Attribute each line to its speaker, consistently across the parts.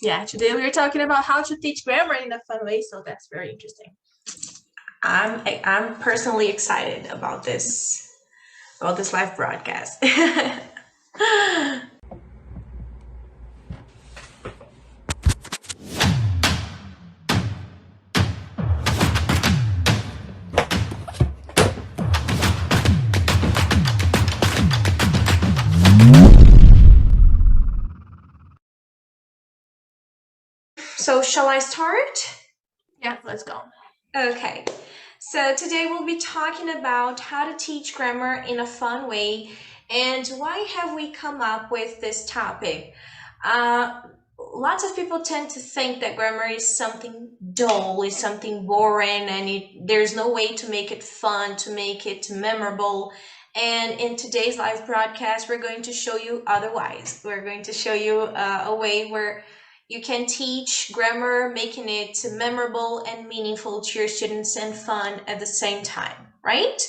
Speaker 1: Yeah, today we're talking about how to teach grammar in a fun way, so that's very interesting.
Speaker 2: I'm personally excited about this live broadcast. So shall I start?
Speaker 1: Yeah, let's go.
Speaker 2: Okay. So today we'll be talking about how to teach grammar in a fun way, and why have we come up with this topic? Lots of people tend to think that grammar is something dull, is something boring, and there's no way to make it fun, to make it memorable. And in today's live broadcast, we're going to show you otherwise. We're going to show you a way where you can teach grammar, making it memorable and meaningful to your students and fun at the same time, right?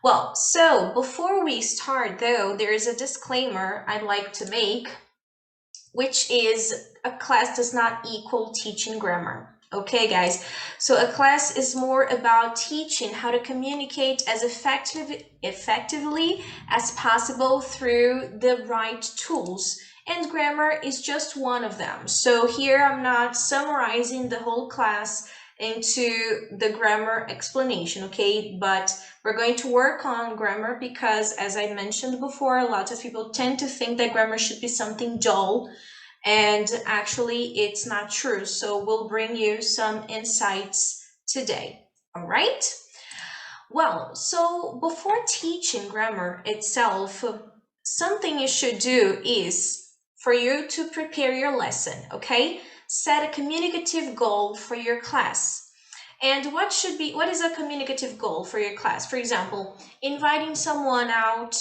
Speaker 2: Well, so before we start though, there is a disclaimer I'd like to make, which is a class does not equal teaching grammar. Okay, guys, so a class is more about teaching how to communicate as effectively as possible through the right tools. And grammar is just one of them. So here I'm not summarizing the whole class into the grammar explanation, okay? But we're going to work on grammar because, as I mentioned before, a lot of people tend to think that grammar should be something dull, and actually it's not true. So we'll bring you some insights today. All right? Well, so before teaching grammar itself, something you should do is for you to prepare your lesson, okay? Set a communicative goal for your class. And what is a communicative goal for your class? For example, inviting someone out,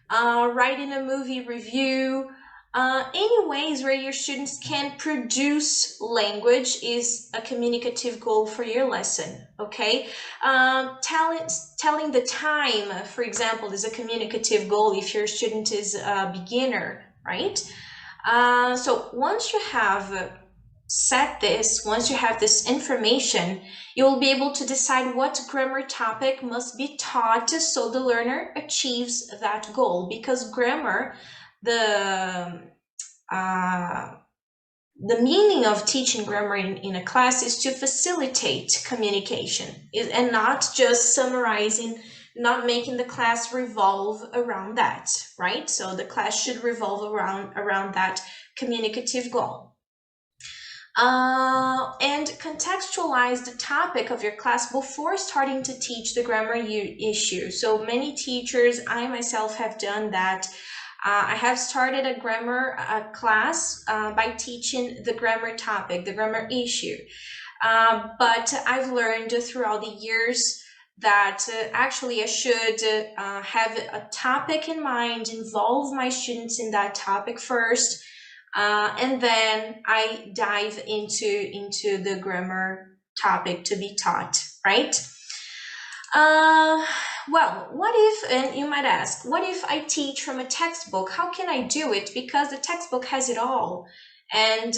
Speaker 2: writing a movie review, any ways where your students can produce language is a communicative goal for your lesson, okay? Telling the time, for example, is a communicative goal if your student is a beginner, right? So once you have once you have this information, you will be able to decide what grammar topic must be taught so the learner achieves that goal. Because grammar, the uh, the meaning of teaching grammar in a class is to facilitate communication and not just summarizing, not making the class revolve around that, right? So the class should revolve around that communicative goal. And contextualize the topic of your class before starting to teach the grammar issue. So many teachers, I myself have done that. I have started a grammar class by teaching the grammar topic, the grammar issue. But I've learned throughout the years that actually I should have a topic in mind, involve my students in that topic first, and then I dive into the grammar topic to be taught, right? Well, what if, and you might ask, what if I teach from a textbook? How can I do it? Because the textbook has it all. And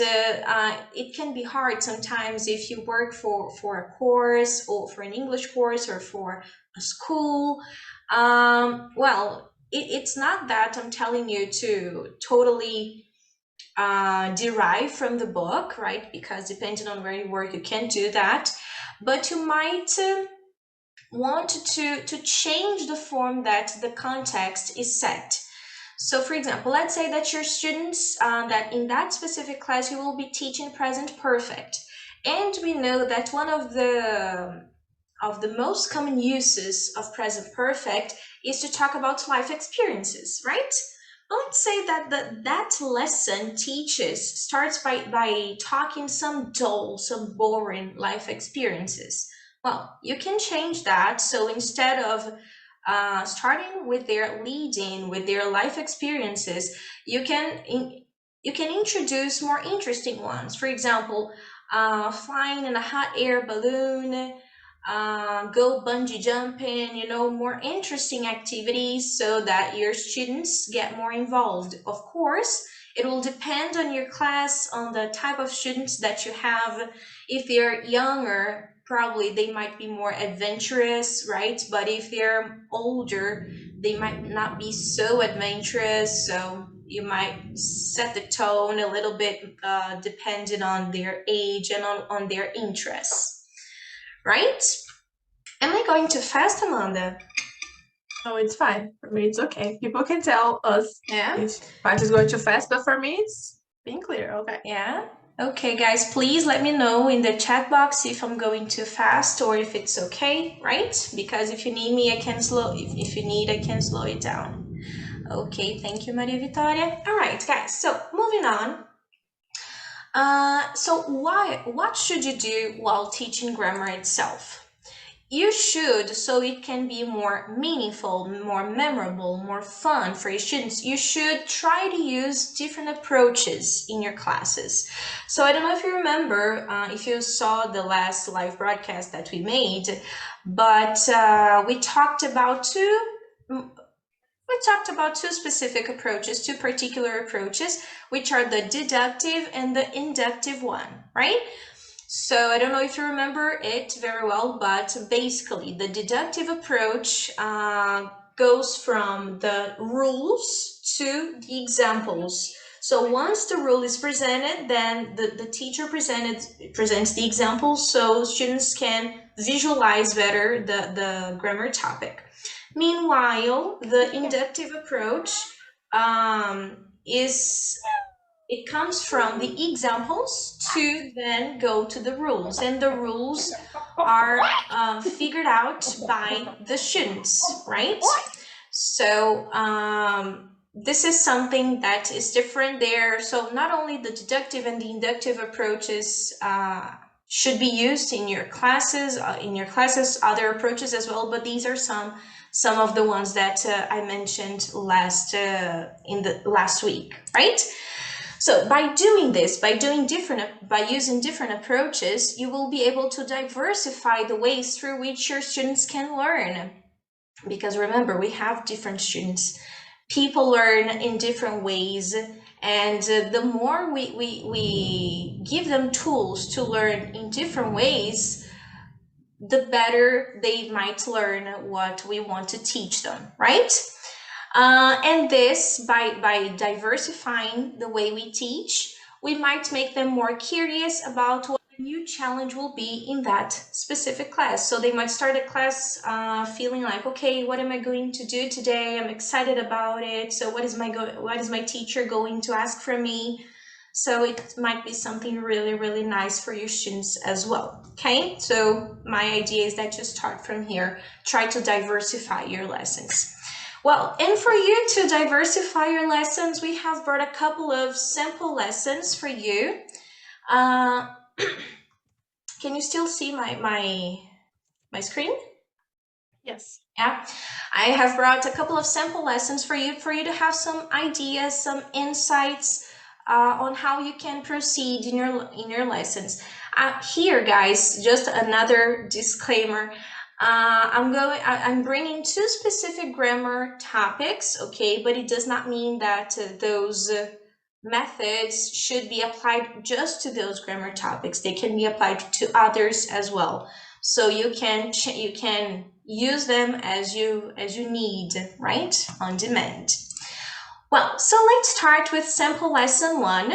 Speaker 2: it can be hard sometimes if you work for a course, or for an English course, or for a school. Well, it's not that I'm telling you to totally derive from the book, right? Because depending on where you work, you can't do that. But you might want to change the form that the context is set. So for example, let's say that your students, that in that specific class you will be teaching present perfect. And we know that one of the most common uses of present perfect is to talk about life experiences, right? Well, let's say that that lesson starts by talking some dull, some boring life experiences. Well, you can change that. So instead of starting with their leading, with their life experiences, you can introduce more interesting ones. For example, flying in a hot air balloon, go bungee jumping, more interesting activities so that your students get more involved. Of course, It will depend on your class, on the type of students that you have. If they're younger, probably they might be more adventurous, right? But if they're older, they might not be so adventurous. So you might set the tone a little bit depending on their age and on their interests, right? Am I going too fast, Amanda?
Speaker 1: No, it's fine. For me, it's okay. People can tell us
Speaker 2: Yeah.
Speaker 1: if Pat is going too fast, but for me, it's being clear. Okay.
Speaker 2: Yeah. Okay, guys, please let me know in the chat box if I'm going too fast or if it's okay, right? Because if you need me, I can slow. If you need, I can slow it down. Okay, thank you, Maria Victoria. All right, guys. So moving on. So what should you do while teaching grammar itself? You should, so it can be more meaningful, more memorable, more fun for your students, you should try to use different approaches in your classes. So I don't know if you remember, if you saw the last live broadcast that we made, but we talked about two specific approaches, two particular approaches, which are the deductive and the inductive one, right? So I don't know if you remember it very well, but basically the deductive approach goes from the rules to the examples. So once the rule is presented, then the teacher presents the examples so students can visualize better the grammar topic. Meanwhile, the inductive approach it comes from the examples to then go to the rules, and the rules are figured out by the students, right? So this is something that is different there. So not only the deductive and the inductive approaches should be used in your classes, other approaches as well, but these are some of the ones that I mentioned in the last week, right? So by doing this, by using different approaches, you will be able to diversify the ways through which your students can learn. Because remember, we have different students. People learn in different ways, and the more we give them tools to learn in different ways, the better they might learn what we want to teach them, right? And this, by diversifying the way we teach, we might make them more curious about what the new challenge will be in that specific class. So they might start a class feeling like, okay, what am I going to do today? I'm excited about it. So what is my teacher going to ask from me? So it might be something really, really nice for your students as well. Okay, so my idea is that you start from here, try to diversify your lessons. Well, and for you to diversify your lessons, we have brought a couple of sample lessons for you. Can you still see my screen?
Speaker 1: Yes.
Speaker 2: Yeah, I have brought a couple of sample lessons for you to have some ideas, some insights on how you can proceed in your lessons. Here, guys, just another disclaimer. I'm bringing two specific grammar topics, okay, but it does not mean that those methods should be applied just to those grammar topics. They can be applied to others as well. So you can use them as you need, right, on demand. Well, so let's start with sample lesson 1,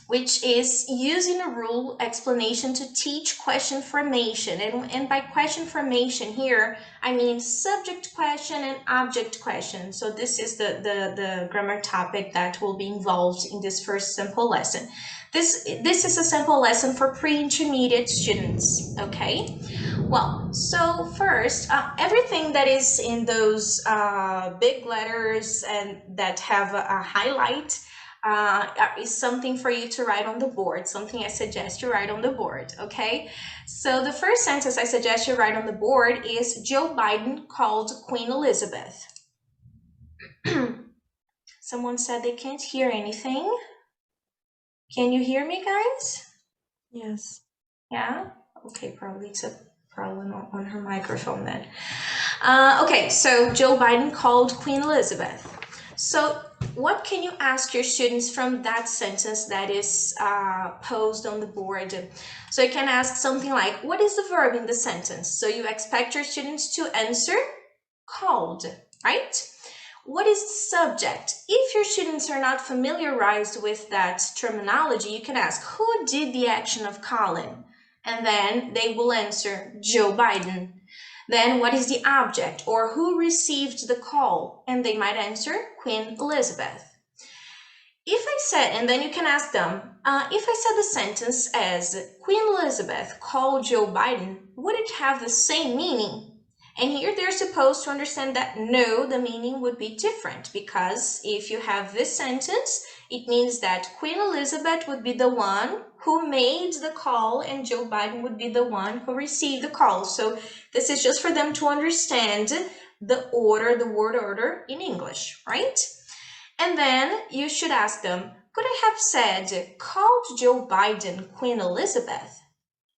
Speaker 2: which is using a rule explanation to teach question formation. And by question formation here, I mean subject question and object question. So this is the grammar topic that will be involved in this first sample lesson. This is a sample lesson for pre-intermediate students, okay? Well, so first, everything that is in those big letters and that have a highlight is something for you to write on the board, something I suggest you write on the board, okay? So the first sentence I suggest you write on the board is Joe Biden called Queen Elizabeth. Someone said they can't hear anything. Can you hear me, guys?
Speaker 1: Yes.
Speaker 2: Yeah? Okay, probably it's a problem on her microphone then. Okay, so Joe Biden called Queen Elizabeth. So what can you ask your students from that sentence that is posed on the board? So you can ask something like, what is the verb in the sentence? So you expect your students to answer called, right? What is the subject? If your students are not familiarized with that terminology, you can ask, who did the action of calling? And then they will answer Joe Biden. Then what is the object, or who received the call? And they might answer Queen Elizabeth. If I said, and then you can ask them, if I said the sentence as Queen Elizabeth called Joe Biden, would it have the same meaning? And here they're supposed to understand that no, the meaning would be different, because if you have this sentence, it means that Queen Elizabeth would be the one who made the call and Joe Biden would be the one who received the call. So this is just for them to understand the order, the word order in English, right? And then you should ask them, could I have said, called Joe Biden Queen Elizabeth?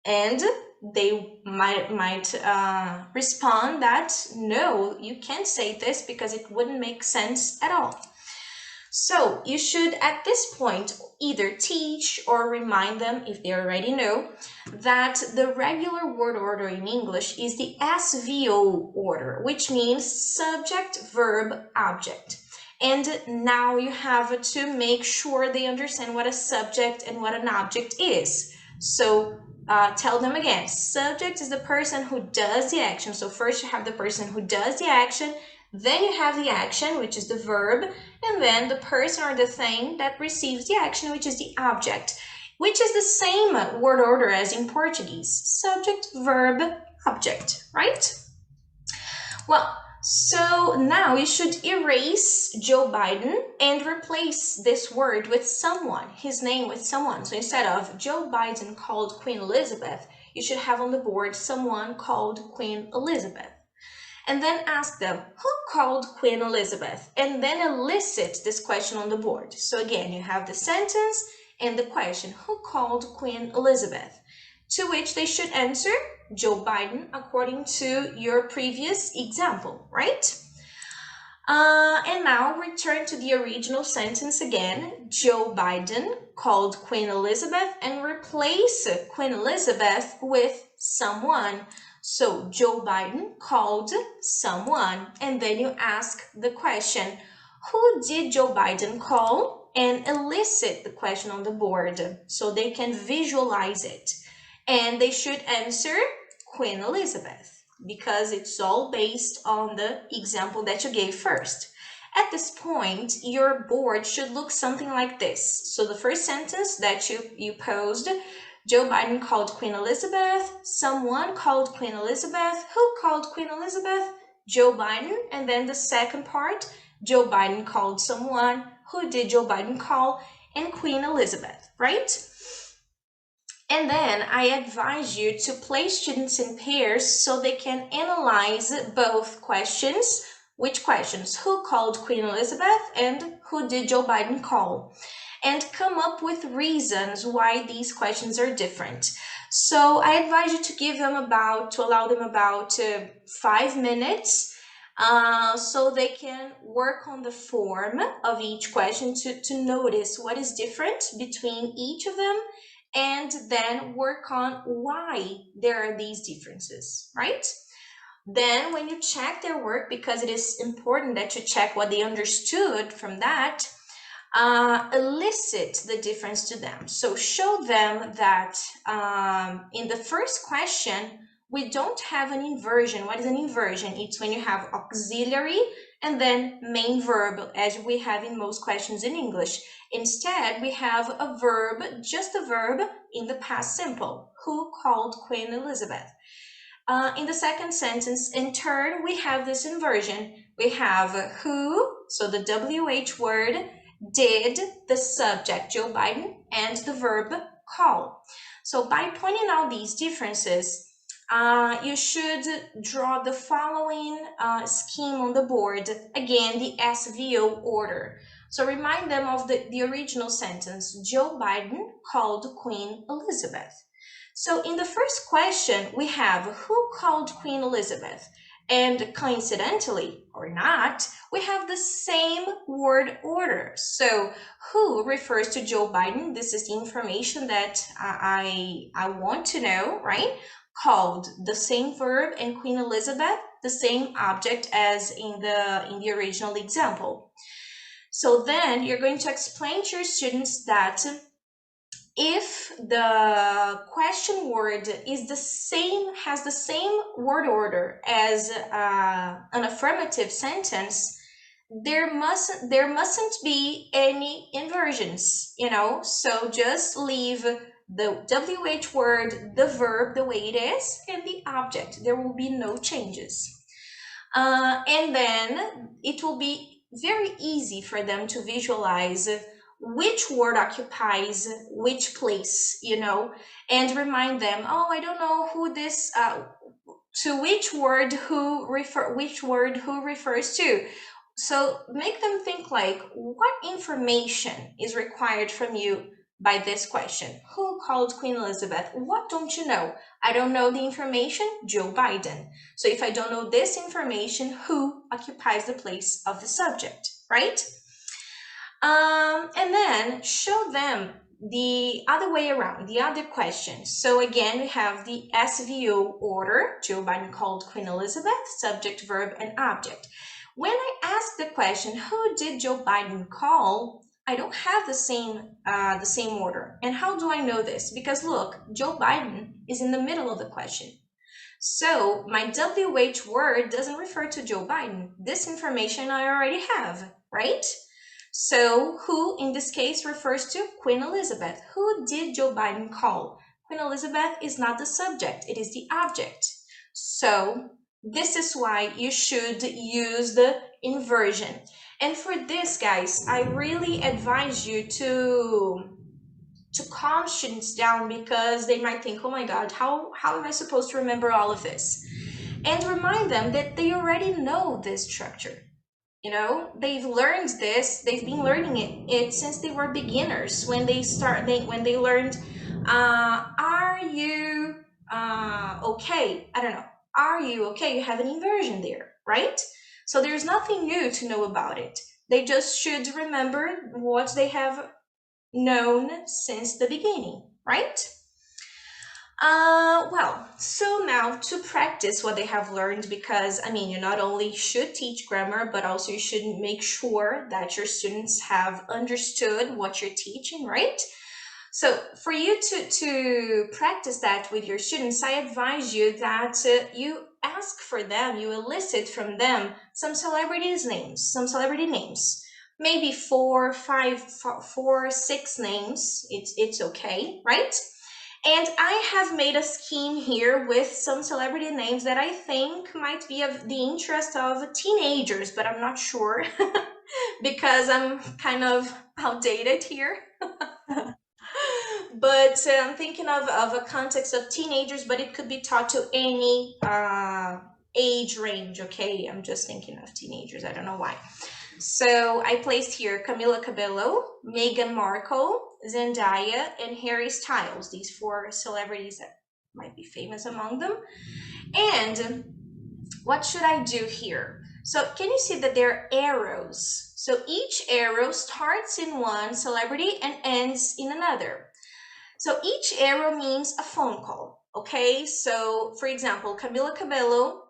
Speaker 2: And they might respond that no, you can't say this because it wouldn't make sense at all. So you should at this point either teach or remind them, if they already know, that the regular word order in English is the SVO order, which means subject, verb, object. And now you have to make sure they understand what a subject and what an object is. So tell them again, subject is the person who does the action. So first you have the person who does the action, then you have the action, which is the verb, and then the person or the thing that receives the action, which is the object, which is the same word order as in Portuguese, subject, verb, object, right? Well, so now you should erase Joe Biden and replace this word with someone, his name with someone. So instead of Joe Biden called Queen Elizabeth, you should have on the board someone called Queen Elizabeth. And then ask them, who called Queen Elizabeth? And then elicit this question on the board. So again, you have the sentence and the question, who called Queen Elizabeth? To which they should answer Joe Biden according to your previous example, right? And now return to the original sentence again. Joe Biden called Queen Elizabeth and replace Queen Elizabeth with someone. So Joe Biden called someone, and then you ask the question, who did Joe Biden call? And elicit the question on the board so they can visualize it. And they should answer Queen Elizabeth because it's all based on the example that you gave first. At this point, your board should look something like this. So the first sentence that you posed, Joe Biden called Queen Elizabeth, someone called Queen Elizabeth, who called Queen Elizabeth? Joe Biden. And then the second part, Joe Biden called someone, who did Joe Biden call? And Queen Elizabeth, right? And then I advise you to place students in pairs so they can analyze both questions. Which questions? Who called Queen Elizabeth and who did Joe Biden call? And come up with reasons why these questions are different. So I advise you to allow them about 5 minutes so they can work on the form of each question to notice what is different between each of them, and then work on why there are these differences, right? Then when you check their work, because it is important that you check what they understood from that, elicit the difference to them. So show them that in the first question, we don't have an inversion. What is an inversion? It's when you have auxiliary and then main verb, as we have in most questions in English. Instead, we have a verb, just a verb in the past simple. Who called Queen Elizabeth? In the second sentence, in turn, we have this inversion. We have who, so the WH word, did, the subject, Joe Biden, and the verb call. So by pointing out these differences, you should draw the following scheme on the board. Again, the SVO order. So remind them of the original sentence, Joe Biden called Queen Elizabeth. So in the first question, we have who called Queen Elizabeth? And coincidentally or not, we have the same word order. So who refers to Joe Biden. This is the information that I want to know, right? Called, the same verb, and Queen Elizabeth, the same object as in the original example. So then you're going to explain to your students that if the question word is has the same word order as an affirmative sentence, there mustn't be any inversions, so just leave the WH word, the verb, the way it is, and the object. There will be no changes. And then it will be very easy for them to visualize which word occupies which place, and remind them, oh, I don't know who this, to which word who refers to. So make them think like, what information is required from you by this question? Who called Queen Elizabeth? What don't you know? I don't know the information, Joe Biden. So if I don't know this information, who occupies the place of the subject, right? And then show them the other way around, the other question. So again, we have the SVO order, Joe Biden called Queen Elizabeth, subject, verb, and object. When I ask the question, who did Joe Biden call? I don't have the same order. And how do I know this? Because look, Joe Biden is in the middle of the question. So my WH word doesn't refer to Joe Biden. This information I already have, right? So who in this case refers to Queen Elizabeth. Who did Joe Biden call? Queen Elizabeth is not the subject, it is the object. So this is why you should use the inversion. And for this, guys, I really advise you to calm students down, because they might think, oh my God, how am I supposed to remember all of this? And remind them that they already know this structure. They've learned this, they've been learning it since they were beginners, when they learned, are you okay? I don't know. Are you okay? You have an inversion there, right? So there's nothing new to know about it. They just should remember what they have known since the beginning, right? Well, so now to practice what they have learned, because you not only should teach grammar, but also you should make sure that your students have understood what you're teaching, right? So for you to practice that with your students, I advise you that you ask for them, you elicit from them some celebrity names, maybe 4, 6 names. It's okay, right? And I have made a scheme here with some celebrity names that I think might be of the interest of teenagers, but I'm not sure because I'm kind of outdated here. But I'm thinking of a context of teenagers, but it could be taught to any age range, okay? I'm just thinking of teenagers, I don't know why. So I placed here Camila Cabello, Meghan Markle, Zendaya, and Harry Styles, these 4 celebrities that might be famous among them. And what should I do here? So can you see that there are arrows? So each arrow starts in one celebrity and ends in another. So each arrow means a phone call, okay? So for example, Camila Cabello,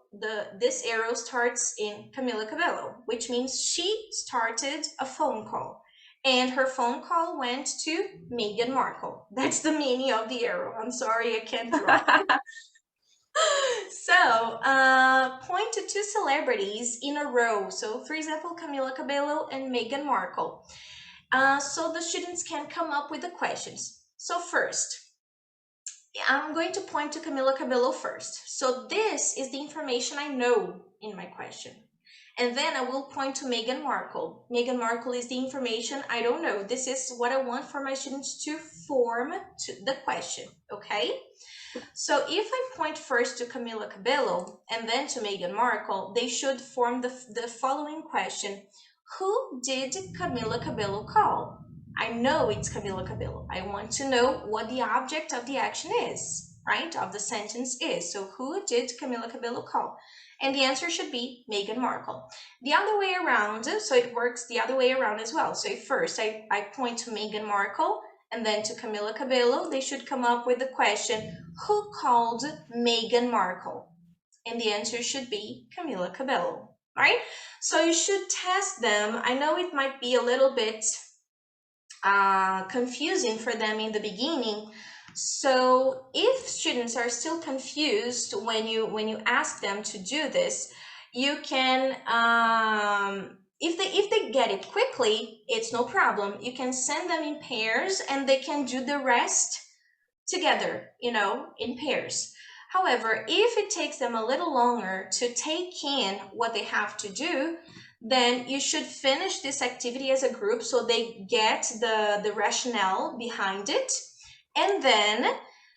Speaker 2: this arrow starts in Camila Cabello, which means she started a phone call. And her phone call went to Meghan Markle. That's the meaning of the arrow. I'm sorry, I can't draw. So, point to 2 celebrities in a row. So, for example, Camila Cabello and Meghan Markle. So the students can come up with the questions. So first, I'm going to point to Camila Cabello first. So this is the information I know in my question. And then I will point to Meghan Markle. Meghan Markle is the information I don't know. This is what I want for my students to form the question, okay? So if I point first to Camila Cabello and then to Meghan Markle, they should form the following question. Who did Camila Cabello call? I know it's Camila Cabello. I want to know what the object of the action is, right, of the sentence is. So who did Camila Cabello call? And the answer should be Meghan Markle. The other way around, so it works the other way around as well. So if first I point to Meghan Markle and then to Camila Cabello, they should come up with the question, who called Meghan Markle? And the answer should be Camila Cabello, right? So you should test them. I know it might be a little bit confusing for them in the beginning. So if students are still confused when you ask them to do this, you can if they get it quickly, it's no problem. You can send them in pairs and they can do the rest together, in pairs. However, if it takes them a little longer to take in what they have to do, then you should finish this activity as a group so they get the rationale behind it. And then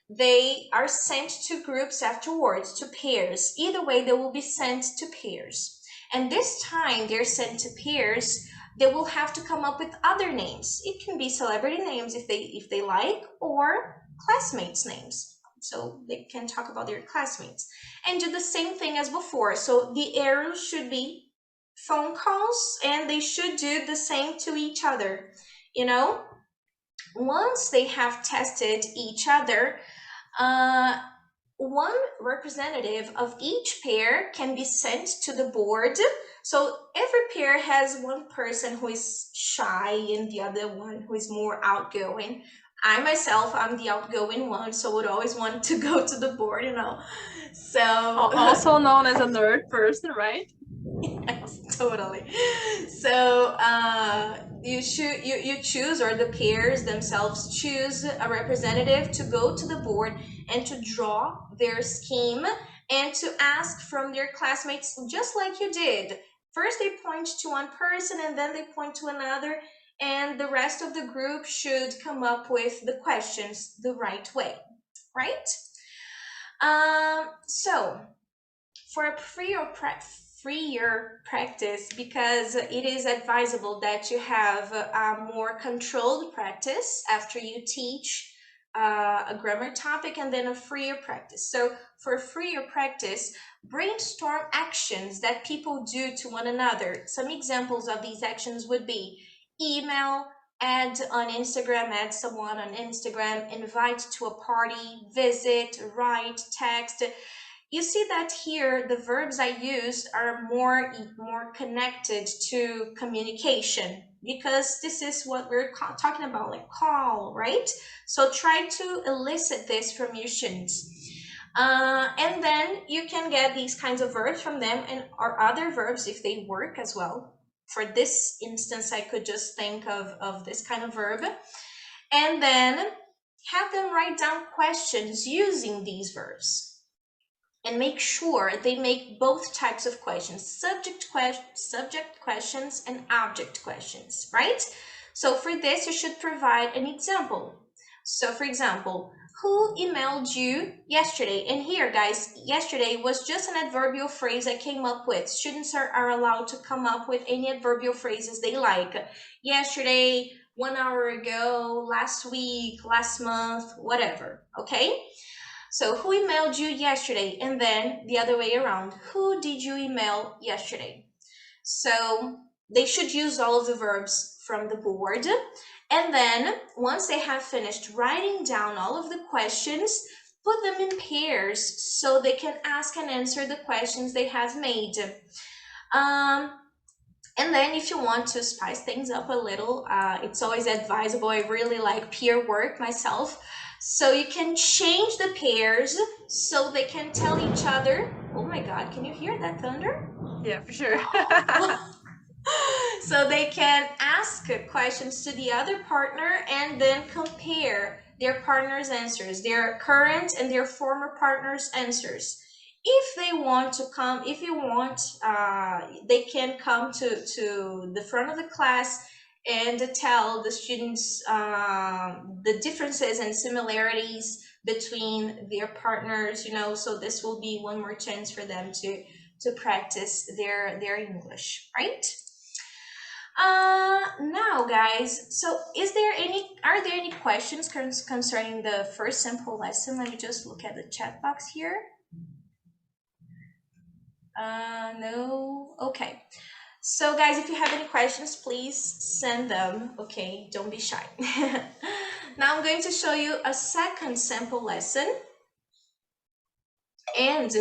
Speaker 2: they are sent to groups afterwards, to pairs. Either way, they will be sent to pairs. And this time they're sent to pairs, they will have to come up with other names. It can be celebrity names if they like, or classmates' names. So they can talk about their classmates and do the same thing as before. So the arrows should be phone calls and they should do the same to each other. Once they have tested each other, one representative of each pair can be sent to the board. So every pair has one person who is shy and the other one who is more outgoing. I myself, I'm the outgoing one, so would always want to go to the board, So
Speaker 1: Also known as a nerd person, right?
Speaker 2: Yes, totally. So you choose, or the pairs themselves choose a representative to go to the board and to draw their scheme and to ask from their classmates, just like you did. First they point to one person and then they point to another, and the rest of the group should come up with the questions the right way, right? So for a freer practice, because it is advisable that you have a more controlled practice after you teach a grammar topic, and then a freer practice. So for freer practice, brainstorm actions that people do to one another. Some examples of these actions would be email, add on Instagram, add someone on Instagram, invite to a party, visit, write, text. You see that here the verbs I used are more connected to communication, because this is what we're talking about, like call, right? So try to elicit this from your students. And then you can get these kinds of verbs from them, and or other verbs if they work as well. For this instance, I could just think of this kind of verb. And then have them write down questions using these verbs. And make sure they make both types of questions, subject questions and object questions, right? So for this, you should provide an example. So for example, who emailed you yesterday? And here, guys, yesterday was just an adverbial phrase I came up with. Students are allowed to come up with any adverbial phrases they like. Yesterday, 1 hour ago, last week, last month, whatever, okay? So who emailed you yesterday? And then the other way around, who did you email yesterday? So they should use all of the verbs from the board. And then once they have finished writing down all of the questions, put them in pairs so they can ask and answer the questions they have made. And then if you want to spice things up a little, it's always advisable. I really like peer work myself. So you can change the pairs so they can tell each other. Oh my God, can you hear that thunder?
Speaker 1: Yeah, for sure.
Speaker 2: So they can ask questions to the other partner and then compare their partner's answers, their current and their former partner's answers. If they want to come, they can come to the front of the class and tell the students the differences and similarities between their partners, so this will be one more chance for them to practice their English, right? Now guys, so are there any questions concerning the first sample lesson? Let me just look at the chat box here. No. Okay. So guys, if you have any questions, please send them. Okay, don't be shy. Now I'm going to show you a second sample lesson. And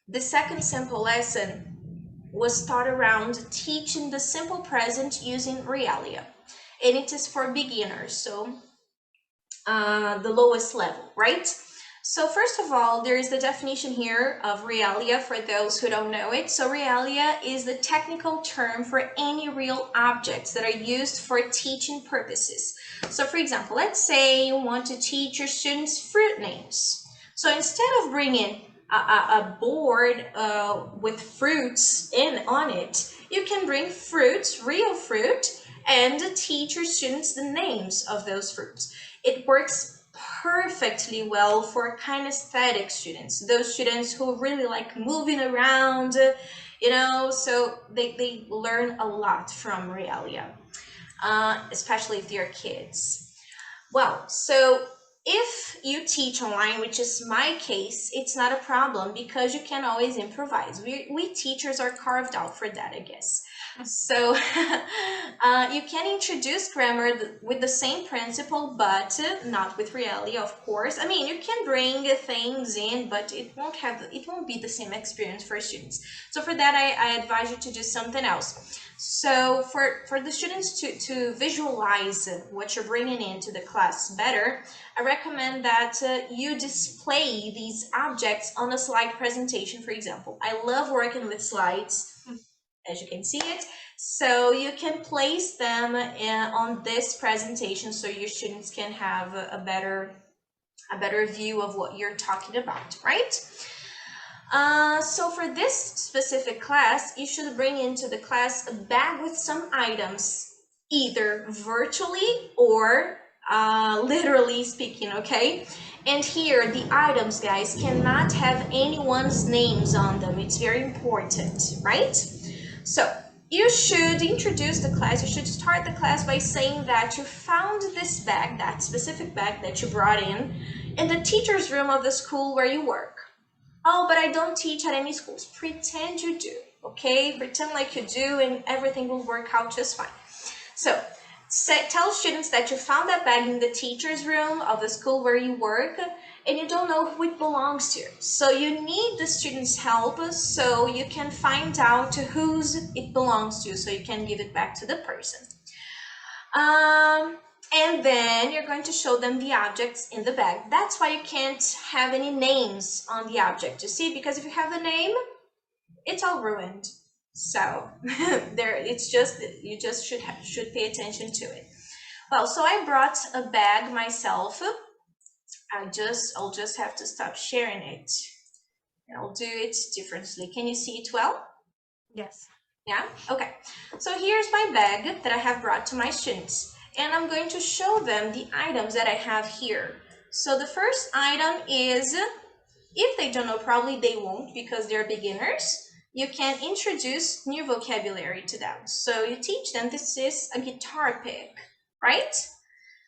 Speaker 2: the second sample lesson was taught around teaching the simple present using Realia. And it is for beginners, so the lowest level, right? So first of all, there is the definition here of Realia for those who don't know it. So Realia is the technical term for any real objects that are used for teaching purposes. So for example, let's say you want to teach your students fruit names. So instead of bringing a board with fruits on it, you can bring fruits, real fruit, and teach your students the names of those fruits. It works perfectly well for kinesthetic students, those students who really like moving around, you know, so they learn a lot from Realia, especially if they're kids. Well, so if you teach online, which is my case, it's not a problem because you can always improvise. We teachers are carved out for that, I guess. So you can introduce grammar with the same principle, but not with Realia, of course. I mean, you can bring things in, but it won't be the same experience for students. So for that, I advise you to do something else. So for the students to visualize what you're bringing into the class better, I recommend that you display these objects on a slide presentation, for example. I love working with slides, as you can see it. So you can place them on this presentation so your students can have a better view of what you're talking about, right? So for this specific class, you should bring into the class a bag with some items, either virtually or literally speaking, okay? And here, the items, guys, cannot have anyone's names on them. It's very important, right? So you should introduce the class, you should start the class by saying that you found this bag, that specific bag that you brought in the teacher's room of the school where you work. Oh, but I don't teach at any schools. Pretend you do, okay? Pretend like you do and everything will work out just fine. So tell students that you found that bag in the teacher's room of the school where you work and you don't know who it belongs to. So you need the students' help so you can find out whose it belongs to so you can give it back to the person. And then you're going to show them the objects in the bag. That's why you can't have any names on the object, you see, because if you have a name, it's all ruined. So it's just, you just should pay attention to it. Well, so I brought a bag myself. I'll just have to stop sharing it. And I'll do it differently. Can you see it well?
Speaker 1: Yes.
Speaker 2: Yeah? Okay. So here's my bag that I have brought to my students. And I'm going to show them the items that I have here. So the first item is, if they don't know, probably they won't because they're beginners, you can introduce new vocabulary to them. So you teach them this is a guitar pick, right?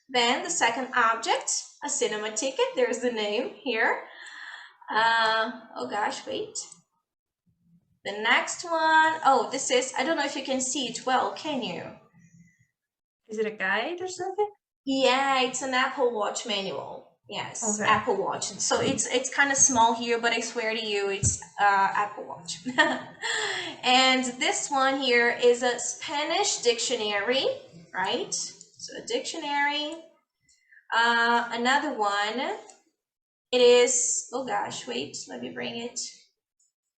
Speaker 2: Then the second object, a cinema ticket, there's the name here. Oh gosh, wait. The next one, oh, this is, I don't know if you can see it well, can you?
Speaker 1: Is it a guide or something?
Speaker 2: Yeah, it's an Apple Watch manual. Yes,
Speaker 1: Okay.
Speaker 2: Apple Watch. So it's kind of small here, but I swear to you, it's Apple Watch. And this one here is a Spanish dictionary, right? So a dictionary. Another one, it is, oh gosh, wait, let me bring it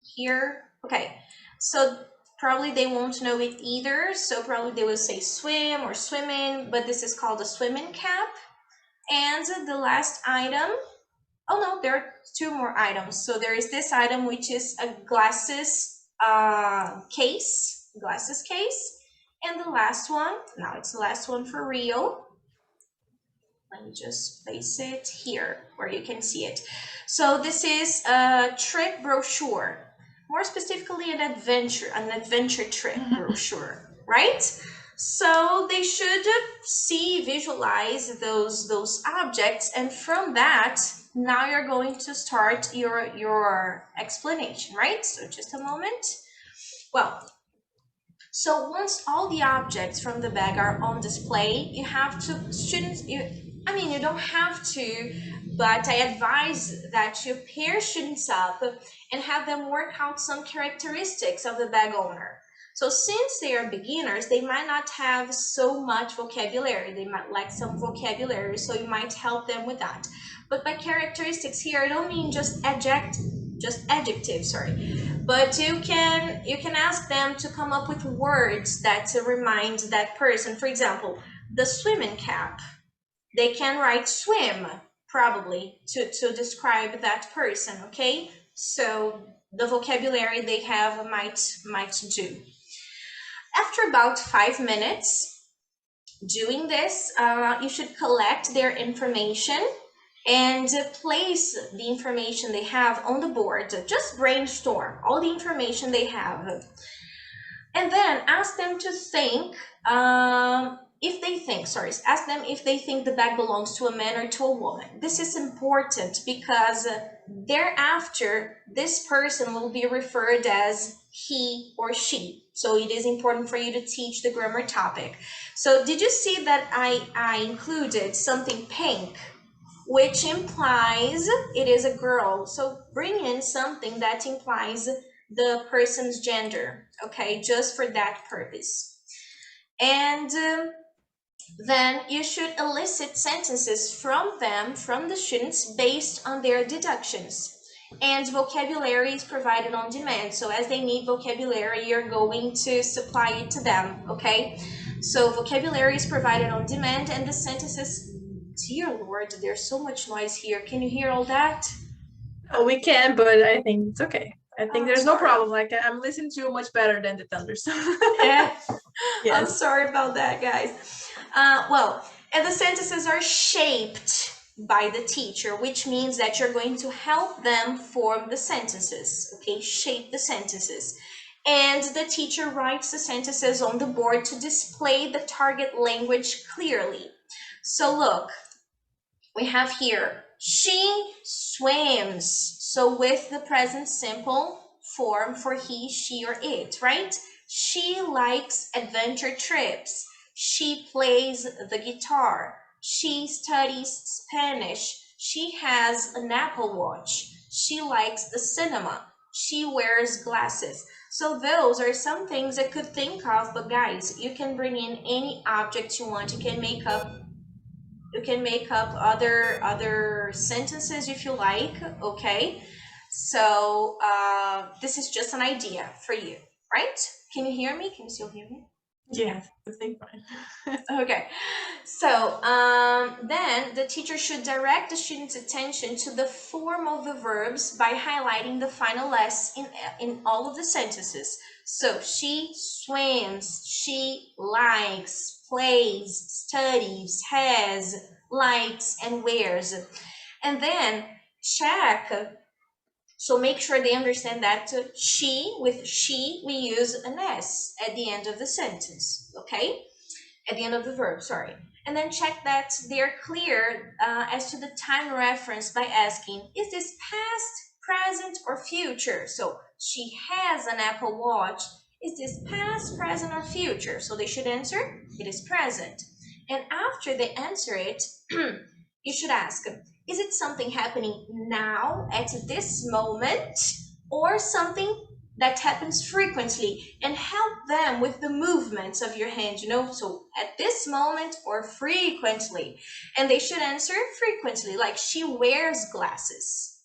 Speaker 2: here. Okay, so probably they won't know it either, so probably they will say swim or swimming, but this is called a swimming cap. And the last item, oh no, there are two more items. So there is this item, which is a glasses case, and the last one, now it's the last one for real. Let me just place it here where you can see it. So this is a trip brochure, more specifically an adventure trip brochure, right? So they should see, visualize those objects, and from that, now you're going to start your explanation, right? So just a moment. Well, so once all the objects from the bag are on display, you have to, students, you don't have to, but I advise that you pair students up and have them work out some characteristics of the bag owner. So since they are beginners, they might not have so much vocabulary. They might lack some vocabulary, so you might help them with that. But by characteristics here, I don't mean just adjectives, sorry. But you can ask them to come up with words that remind that person. For example, the swimming cap. They can write swim, probably, to describe that person, okay? So the vocabulary they have might do. After about 5 minutes doing this, you should collect their information and place the information they have on the board. Just brainstorm all the information they have. And then ask them to think, ask them if they think the bag belongs to a man or to a woman. This is important because thereafter, this person will be referred as he or she. So it is important for you to teach the grammar topic. So did you see that I included something pink, which implies it is a girl? So bring in something that implies the person's gender, okay, just for that purpose. And then you should elicit sentences from the students, based on their deductions. And vocabulary is provided on demand. So as they need vocabulary, you're going to supply it to them, okay? So vocabulary is provided on demand, and the sentences, dear Lord, there's so much noise here. Can you hear all that?
Speaker 1: Oh, we can, but I think it's okay. I think there's no
Speaker 2: sorry.
Speaker 1: problem. Like, I'm listening to you much better than the thunders.
Speaker 2: Yeah.
Speaker 1: Yes.
Speaker 2: I'm sorry about that, guys. Well, and the sentences are shaped by the teacher, which means that you're going to help them form the sentences, okay? Shape the sentences. And the teacher writes the sentences on the board to display the target language clearly. So look, we have here, she swims. So with the present simple form for he, she, or it, right? She likes adventure trips. She plays the guitar. She studies Spanish. She has an Apple Watch. She likes the cinema. She wears glasses. So those are some things I could think of, but guys, you can bring in any object you want. You can make up other sentences if you like, okay? So this is just an idea for you, right? Can you hear me? Can you still hear me?
Speaker 1: Yes, I think fine.
Speaker 2: Okay, so then the teacher should direct the student's attention to the form of the verbs by highlighting the final S in all of the sentences. So she swims, she likes, plays, studies, has, likes, and wears. And then check, so make sure they understand that she, with she, we use an S at the end of the sentence, okay? At the end of the verb, sorry. And then check that they're clear as to the time reference by asking, is this past, present, or future? So she has an Apple Watch. Is this past, present, or future? So they should answer, it is present. And after they answer it, you should ask, is it something happening now at this moment, or something that happens frequently? And help them with the movements of your hand, so at this moment or frequently. And they should answer frequently, like she wears glasses,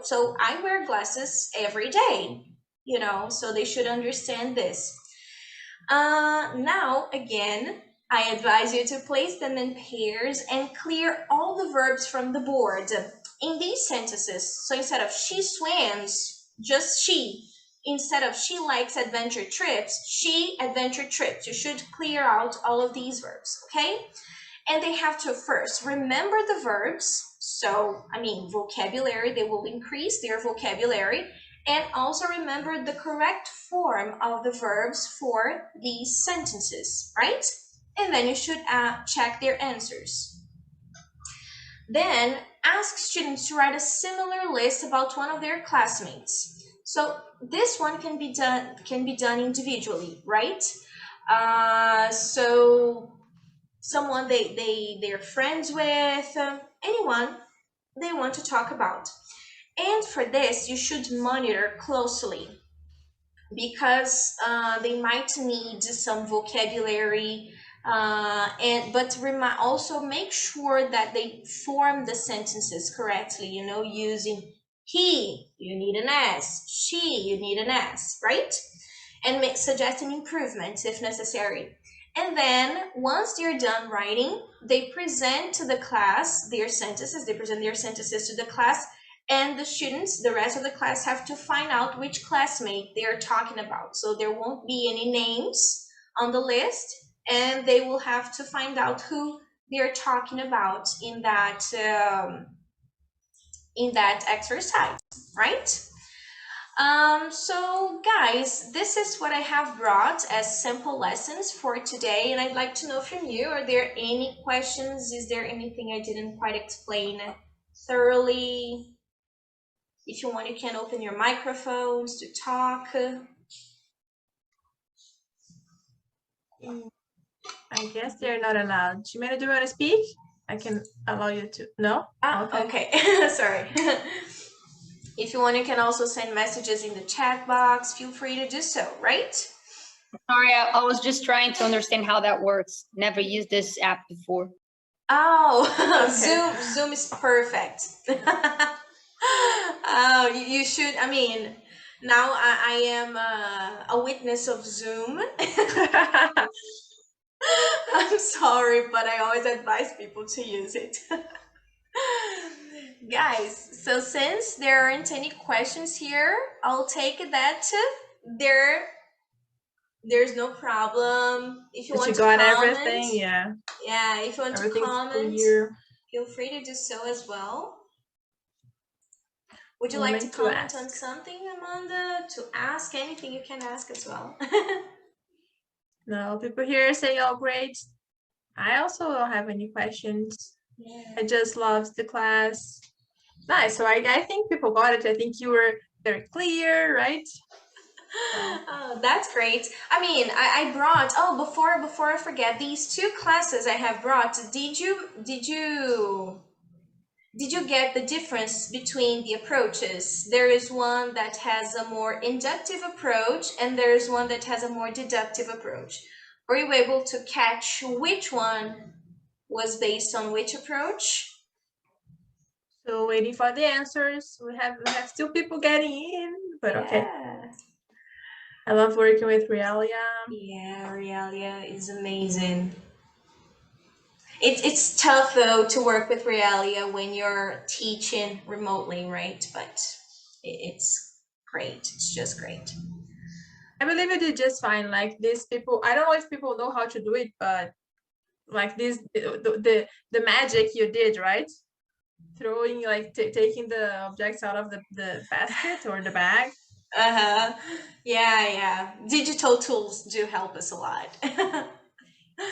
Speaker 2: so I wear glasses every day, so they should understand this. Now, again, I advise you to place them in pairs and clear all the verbs from the board in these sentences. So instead of she swims, just she. Instead of she likes adventure trips, she adventure trips. You should clear out all of these verbs, okay? And they have to first remember the verbs. So, vocabulary, they will increase their vocabulary. And also remember the correct form of the verbs for these sentences, right? And then you should check their answers. Then ask students to write a similar list about one of their classmates. So this one can be done individually, right? So someone they're friends with, anyone they want to talk about. And for this, you should monitor closely because they might need some vocabulary, but also make sure that they form the sentences correctly, using he, you need an S, she, you need an S, right? And suggesting improvements if necessary. And then once they're done writing, they present to the class their sentences, to the class, and the students, the rest of the class, have to find out which classmate they are talking about. So there won't be any names on the list, and they will have to find out who they're talking about in that exercise, right? So guys, this is what I have brought as simple lessons for today, and I'd like to know from you, are there any questions? Is there anything I didn't quite explain thoroughly? If you want, you can open your microphones to talk.
Speaker 1: I guess they're not allowed. Jimena, do you want to speak? I can allow you to. No?
Speaker 2: Okay. Sorry. If you want, you can also send messages in the chat box. Feel free to do so, right?
Speaker 3: Sorry, I was just trying to understand how that works. Never used this app before.
Speaker 2: Oh, okay. Zoom is perfect. Oh, you should. I mean, now I am a witness of Zoom. I'm sorry, but I always advise people to use it. Guys, so since there aren't any questions here, I'll take it that there's no problem. If you want to comment,
Speaker 1: everything, yeah.
Speaker 2: Yeah, if you want to comment, feel free to do so as well. Would you like to comment on something, Amanda? To ask anything, you can ask as well.
Speaker 1: No, people here say, oh, great. I also don't have any questions. Yeah. I just love the class. Nice. So I think people got it. I think you were very clear, right?
Speaker 2: Oh, that's great. I mean, I brought, before I forget, these two classes I have brought, did you get the difference between the approaches? There is one that has a more inductive approach, and there is one that has a more deductive approach. Were you able to catch which one was based on which approach?
Speaker 1: So waiting for the answers. We have still people getting in, but yeah. Okay. I love working with Realia. Yeah, Realia is amazing.
Speaker 2: It's tough though to work with Realia when you're teaching remotely, right? But it's great. It's just great.
Speaker 1: I believe you did just fine. Like these people, I don't know if people know how to do it, but like this, the magic you did, right? Throwing, like taking the objects out of the basket or the bag.
Speaker 2: Yeah. Digital tools do help us a lot.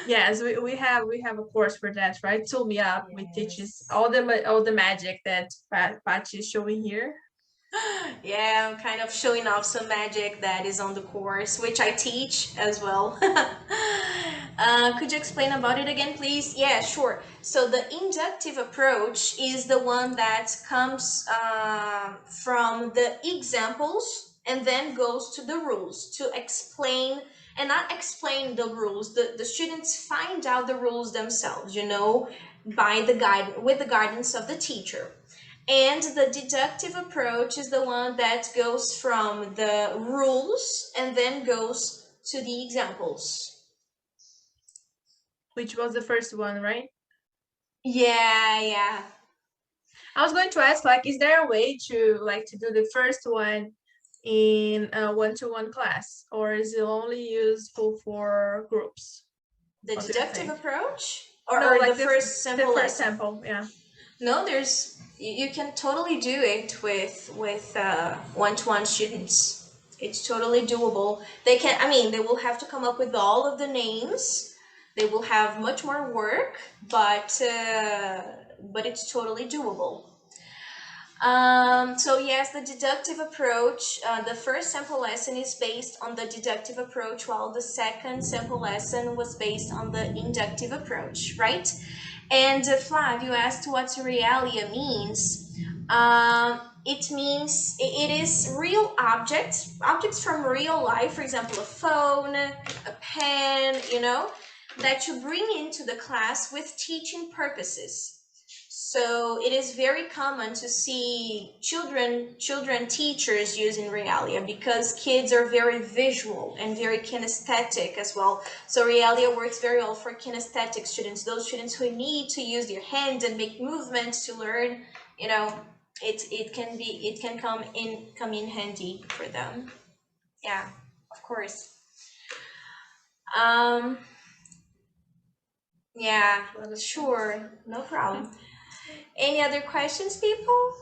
Speaker 1: Yes, we have a course for that, right? Tool Me Up. Yes. We teaches all the magic that Pachi is showing here.
Speaker 2: Yeah, I'm kind of showing off some magic that is on the course, which I teach as well. Could you explain about it again, please? Yeah, sure. So the inductive approach is the one that comes from the examples and then goes to the rules to explain, and not explain the rules. The students find out the rules themselves, by with the guidance of the teacher. And the deductive approach is the one that goes from the rules and then goes to the examples.
Speaker 1: Which was the first one, right?
Speaker 2: Yeah.
Speaker 1: I was going to ask, like, is there a way to do the first one in a one-to-one class, or is it only useful for groups?
Speaker 2: The deductive approach?
Speaker 1: Or no, like the first sample? The first sample, yeah.
Speaker 2: No, there's You can totally do it with one-to-one students. It's totally doable. They will have to come up with all of the names. They will have much more work, but it's totally doable. So yes, the deductive approach, the first sample lesson is based on the deductive approach, while the second sample lesson was based on the inductive approach, right? And Flav, you asked what Realia means. It means it is real objects from real life, for example, a phone, a pen, that you bring into the class with teaching purposes. So it is very common to see children teachers using Realia because kids are very visual and very kinesthetic as well. So Realia works very well for kinesthetic students, those students who need to use their hands and make movements to learn. It can come in handy for them. Yeah, of course. Yeah, sure, no problem. Any other questions, people?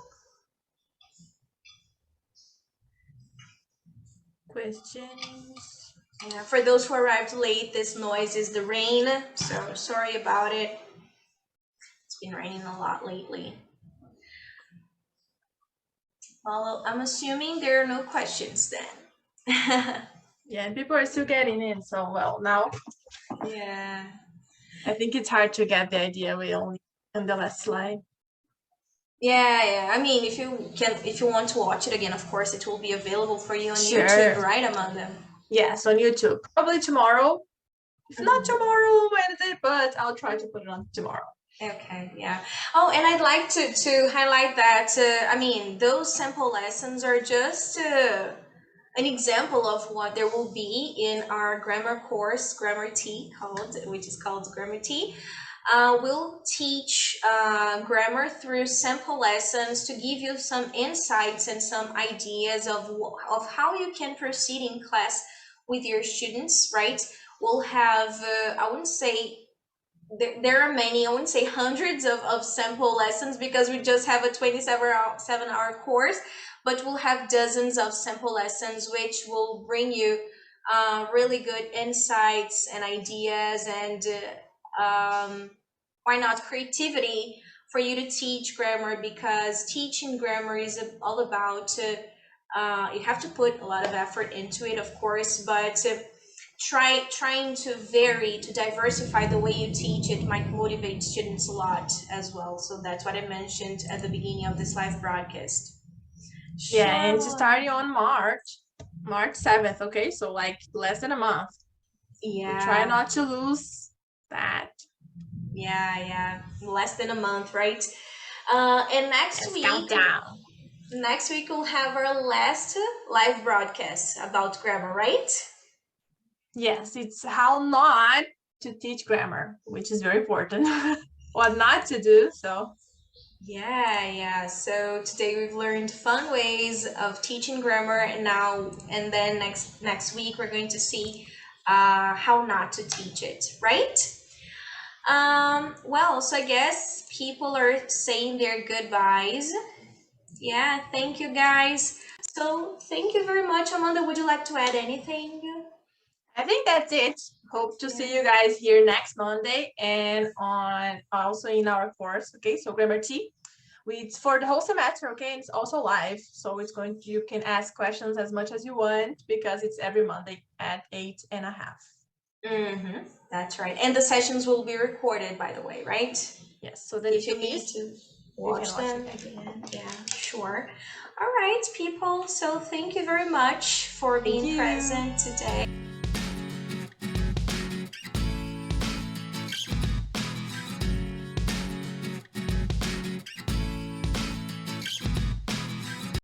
Speaker 1: Questions?
Speaker 2: Yeah, for those who arrived late, this noise is the rain, so sorry about it. It's been raining a lot lately. Well, I'm assuming there are no questions then.
Speaker 1: Yeah, people are still getting in, so well, now
Speaker 2: Yeah.
Speaker 1: I think it's hard to get the idea. We only on the last slide.
Speaker 2: Yeah. I mean, if you want to watch it again, of course, it will be available for you on
Speaker 1: Sure.
Speaker 2: YouTube, right, Amanda?
Speaker 1: Yes, on YouTube. Probably tomorrow. If not tomorrow, Wednesday, but I'll try to put it on tomorrow.
Speaker 2: Okay, yeah. Oh, and I'd like to highlight that, those sample lessons are just an example of what there will be in our grammar course, Grammar T, which is called Grammar T. We'll teach grammar through sample lessons to give you some insights and some ideas of how you can proceed in class with your students, right? We'll have, I wouldn't say, there are many, I wouldn't say hundreds of sample lessons because we just have a 27-hour course, but we'll have dozens of sample lessons which will bring you really good insights and ideas and why not creativity for you to teach grammar, because teaching grammar is all about you have to put a lot of effort into it, of course, but trying to diversify the way you teach it might motivate students a lot as well. So that's what I mentioned at the beginning of this live broadcast.
Speaker 1: Yeah, and it's starting on March 7th, okay? So like less than a month.
Speaker 2: Yeah.
Speaker 1: So try not to lose that.
Speaker 2: Yeah. Less than a month, right? And next week,
Speaker 1: countdown.
Speaker 2: Next week we'll have our last live broadcast about grammar, right?
Speaker 1: Yes, it's how not to teach grammar, which is very important. What not to do, so.
Speaker 2: Yeah. So today we've learned fun ways of teaching grammar, and then next week we're going to see how not to teach it, right? Well, so I guess people are saying their goodbyes. Yeah, thank you guys. So thank you very much. Amanda, would you like to add anything?
Speaker 1: I think that's it. Hope to see you guys here next Monday and on also in our course, okay? So Grammar T. It's for the whole semester, okay? It's also live, so you can ask questions as much as you want because it's every Monday at 8:30.
Speaker 2: That's right. And the sessions will be recorded, by the way, right?
Speaker 1: Yes. So that
Speaker 2: if you need to watch them again. Yeah, sure. All right, people. So thank you very much for being present today.